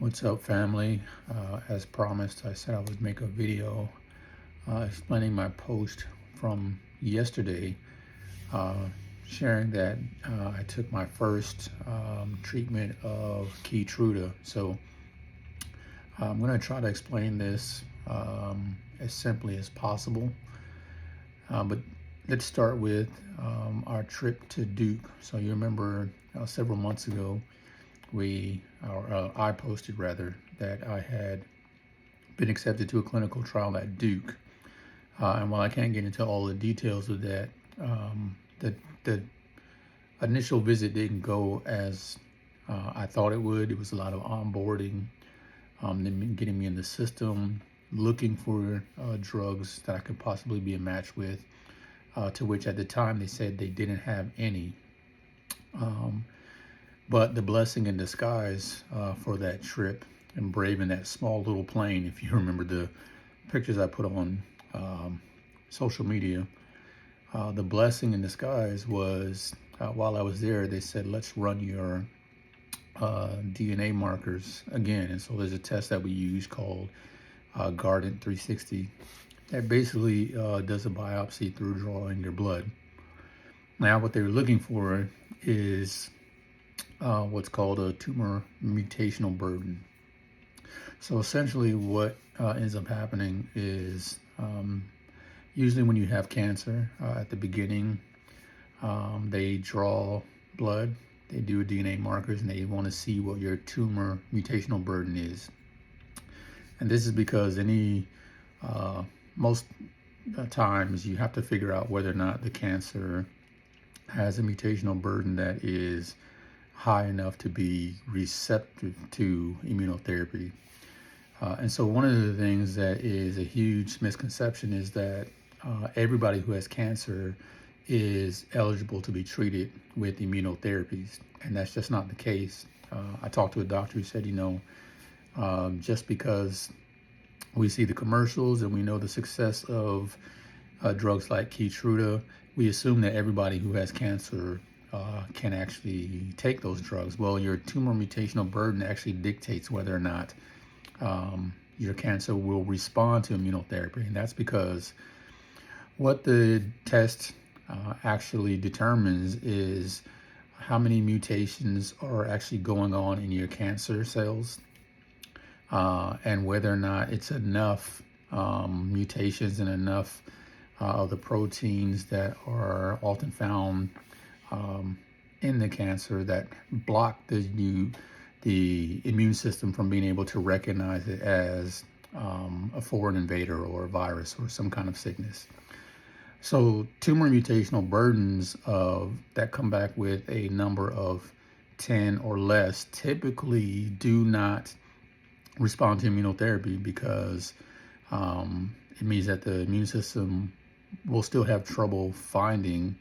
What's up, family? As promised, I said I would make a video explaining my post from yesterday, uh, sharing that I took my first treatment of Keytruda. So I'm going to try to explain this as simply as possible. But let's start with our trip to Duke. So you remember several months ago, I posted rather, that I had been accepted to a clinical trial at Duke. And while I can't get into all the details of that, the initial visit didn't go as I thought it would. It was a lot of onboarding, them getting me in the system, looking for drugs that I could possibly be a match with, to which at the time they said they didn't have any. But the blessing in disguise for that trip and braving that small little plane, if you remember the pictures I put on social media, the blessing in disguise was while I was there, they said, let's run your DNA markers again. And so there's a test that we use called Guardant 360 that basically does a biopsy through drawing your blood. Now, what they were looking for is what's called a tumor mutational burden. So essentially what ends up happening is usually when you have cancer at the beginning, they draw blood, they do DNA markers, and they want to see what your tumor mutational burden is. And this is because most times you have to figure out whether or not the cancer has a mutational burden that is high enough to be receptive to immunotherapy. And so one of the things that is a huge misconception is that everybody who has cancer is eligible to be treated with immunotherapies. And that's just not the case. I talked to a doctor who said, just because we see the commercials and we know the success of drugs like Keytruda, we assume that everybody who has cancer can actually take those drugs. Well, your tumor mutational burden actually dictates whether or not your cancer will respond to immunotherapy. And that's because what the test actually determines is how many mutations are actually going on in your cancer cells, and whether or not it's enough mutations and enough of the proteins that are often found in the cancer that block the immune system from being able to recognize it as a foreign invader or a virus or some kind of sickness. So tumor mutational burdens that come back with a number of 10 or less typically do not respond to immunotherapy because it means that the immune system will still have trouble finding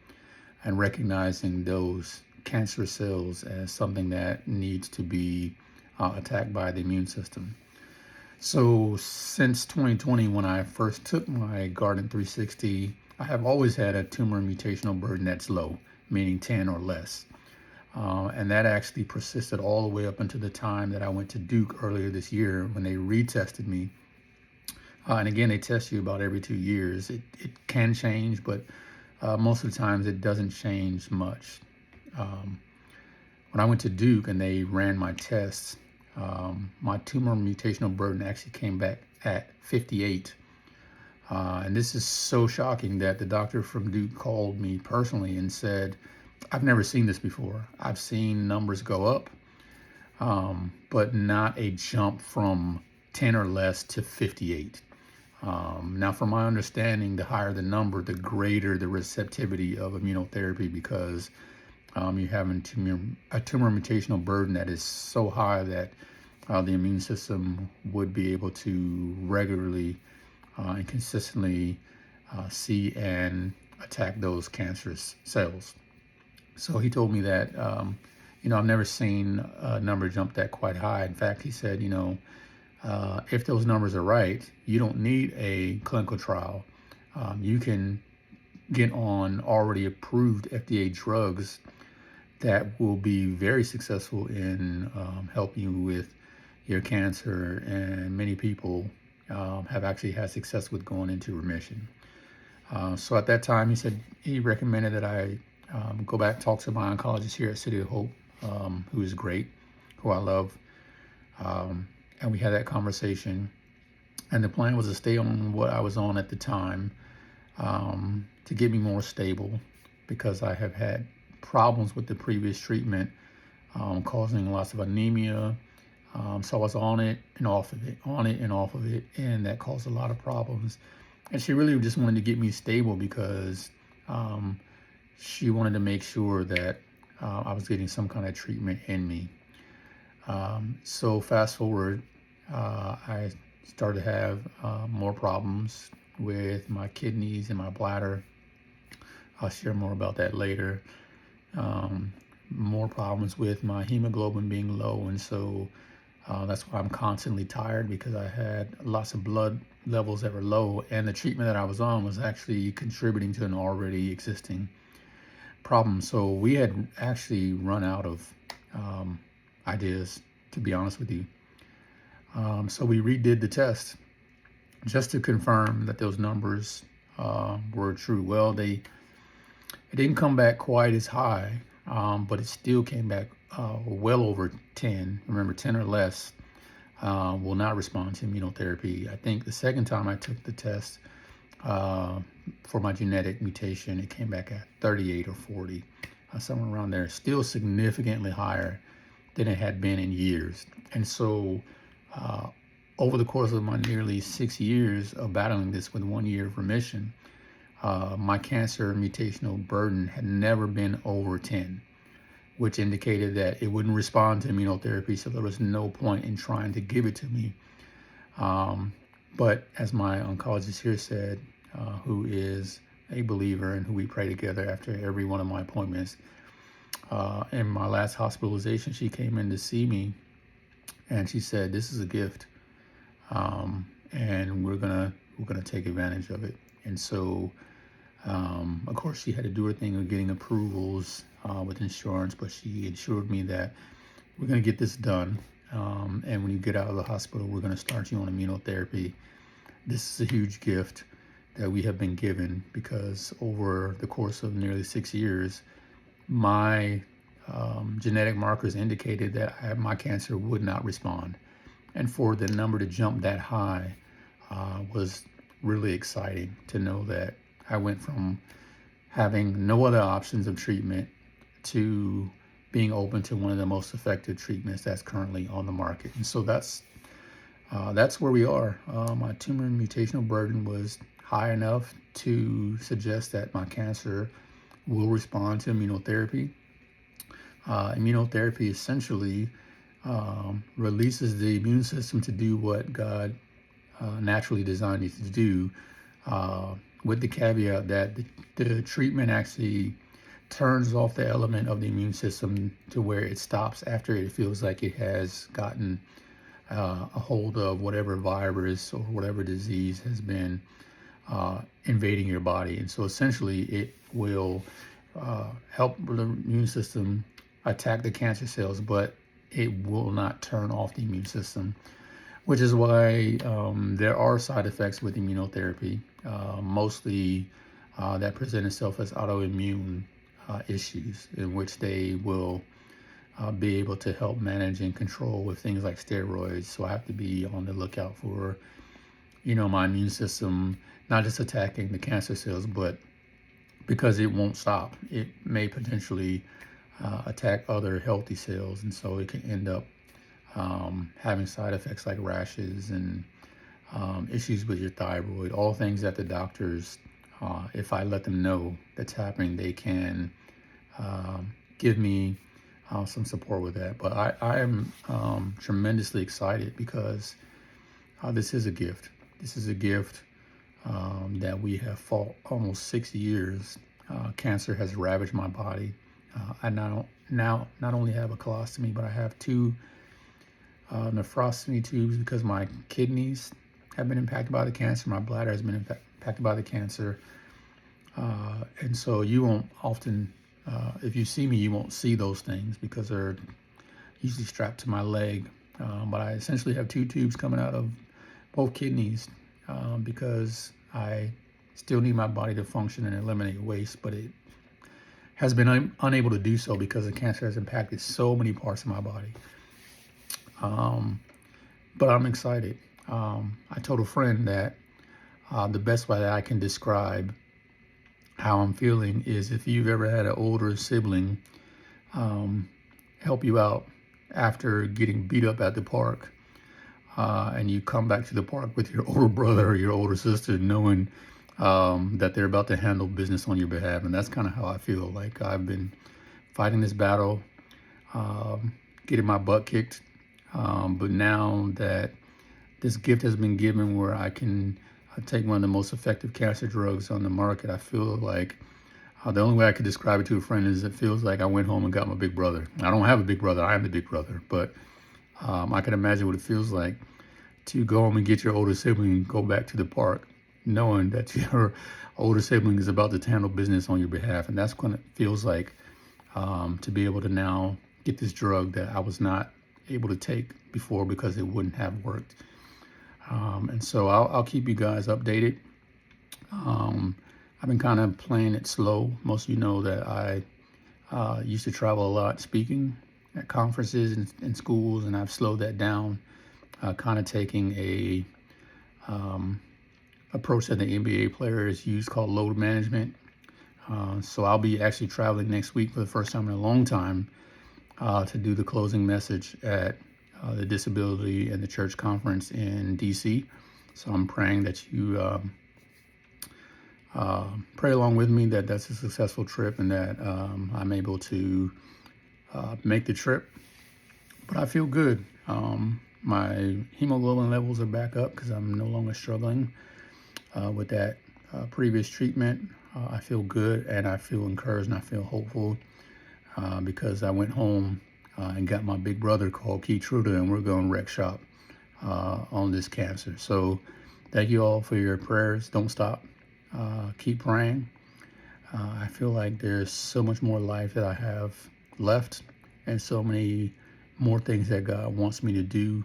and recognizing those cancer cells as something that needs to be attacked by the immune system. So since 2020, when I first took my Guardant 360, I have always had a tumor mutational burden that's low, meaning 10 or less. And that actually persisted all the way up until the time that I went to Duke earlier this year when they retested me. And again, they test you about every 2 years. It can change, but most of the times it doesn't change much. When I went to Duke and they ran my tests, my tumor mutational burden actually came back at 58. And this is so shocking that the doctor from Duke called me personally and said, I've never seen this before. I've seen numbers go up, but not a jump from 10 or less to 58. Now, from my understanding, the higher the number, the greater the receptivity of immunotherapy because you have a tumor mutational burden that is so high that the immune system would be able to regularly and consistently see and attack those cancerous cells. So he told me that, I've never seen a number jump that quite high. In fact, he said, if those numbers are right, you don't need a clinical trial. You can get on already approved FDA drugs that will be very successful in helping you with your cancer, and many people have actually had success with going into remission. So at that time, he recommended that I go back, talk to my oncologist here at City of Hope, who is great, who I love. And we had that conversation. And the plan was to stay on what I was on at the time, to get me more stable, because I have had problems with the previous treatment, causing lots of anemia. So I was on it and off of it, on it and off of it, and that caused a lot of problems. And she really just wanted to get me stable because she wanted to make sure that I was getting some kind of treatment in me. So fast forward, I started to have more problems with my kidneys and my bladder. I'll share more about that later. More problems with my hemoglobin being low, and so that's why I'm constantly tired, because I had lots of blood levels that were low, and the treatment that I was on was actually contributing to an already existing problem. So we had actually run out of ideas, to be honest with you. So we redid the test just to confirm that those numbers were true. Well, it didn't come back quite as high, but it still came back well over 10. Remember, 10 or less will not respond to immunotherapy. I think the second time I took the test for my genetic mutation, it came back at 38 or 40, somewhere around there. Still significantly higher than it had been in years. And so over the course of my nearly 6 years of battling this with 1 year of remission, my cancer mutational burden had never been over 10, which indicated that it wouldn't respond to immunotherapy, so there was no point in trying to give it to me. But as my oncologist here said, who is a believer and who we pray together after every one of my appointments, in my last hospitalization, she came in to see me, and she said, "This is a gift, and we're gonna take advantage of it." And so, of course, she had to do her thing of getting approvals with insurance, but she assured me that we're gonna get this done. And when you get out of the hospital, we're gonna start you on immunotherapy. This is a huge gift that we have been given, because over the course of nearly 6 years, my genetic markers indicated that my cancer would not respond. And for the number to jump that high was really exciting, to know that I went from having no other options of treatment to being open to one of the most effective treatments that's currently on the market. And so that's where we are. My tumor mutational burden was high enough to suggest that my cancer will respond to immunotherapy. Immunotherapy essentially releases the immune system to do what God naturally designed it to do, with the caveat that the treatment actually turns off the element of the immune system to where it stops after it feels like it has gotten a hold of whatever virus or whatever disease has been invading your body. And so essentially it will help the immune system attack the cancer cells, but it will not turn off the immune system, which is why there are side effects with immunotherapy, mostly that present itself as autoimmune issues, in which they will be able to help manage and control with things like steroids. So I have to be on the lookout for, my immune system not just attacking the cancer cells, but because it won't stop, it may potentially attack other healthy cells, and so it can end up having side effects like rashes and issues with your thyroid, all things that the doctors, if I let them know that's happening, they can give me some support with that. But I am tremendously excited, because this is a gift. This is a gift that we have fought almost 6 years. Cancer has ravaged my body. I now not only have a colostomy, but I have 2 nephrostomy tubes, because my kidneys have been impacted by the cancer. My bladder has been impacted by the cancer. And so you won't often, if you see me, you won't see those things, because they're usually strapped to my leg But I essentially have 2 tubes coming out of both kidneys because I still need my body to function and eliminate waste, but it has been unable to do so because the cancer has impacted so many parts of my body. But I'm excited. I told a friend that the best way that I can describe how I'm feeling is if you've ever had an older sibling help you out after getting beat up at the park, and you come back to the park with your older brother or your older sister knowing that they're about to handle business on your behalf. And that's kind of how I feel. Like I've been fighting this battle, getting my butt kicked. But now that this gift has been given where I can take one of the most effective cancer drugs on the market, I feel like the only way I could describe it to a friend is it feels like I went home and got my big brother. I don't have a big brother. I am the big brother. But I can imagine what it feels like to go home and get your older sibling and go back to the park knowing that your older sibling is about to handle business on your behalf. And that's what it feels like to be able to now get this drug that I was not able to take before because it wouldn't have worked. And so I'll keep you guys updated. I've been kind of playing it slow. Most of you know that I used to travel a lot speaking at conferences and schools, and I've slowed that down, kind of taking a approach that the NBA players use called load management. So I'll be actually traveling next week for the first time in a long time to do the closing message at the Disability and the Church Conference in DC. So I'm praying that you pray along with me that that's a successful trip and that I'm able to make the trip. But I feel good. My hemoglobin levels are back up because I'm no longer struggling with that previous treatment. I feel good and I feel encouraged and I feel hopeful because I went home and got my big brother called Keytruda, and we're going to wreck shop on this cancer. So thank you all for your prayers. Don't stop. Keep praying. I feel like there's so much more life that I have left and so many more things that God wants me to do,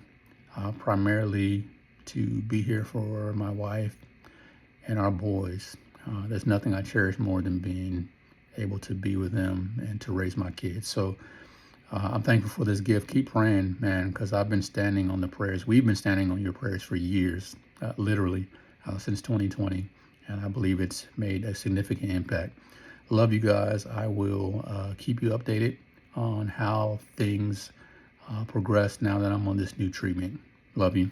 primarily to be here for my wife and our boys. There's nothing I cherish more than being able to be with them and to raise my kids. So I'm thankful for this gift. Keep praying, man, because I've been standing on the prayers. We've been standing on your prayers for years, literally since 2020. And I believe it's made a significant impact. Love you guys. I will keep you updated on how things progress now that I'm on this new treatment. Love you.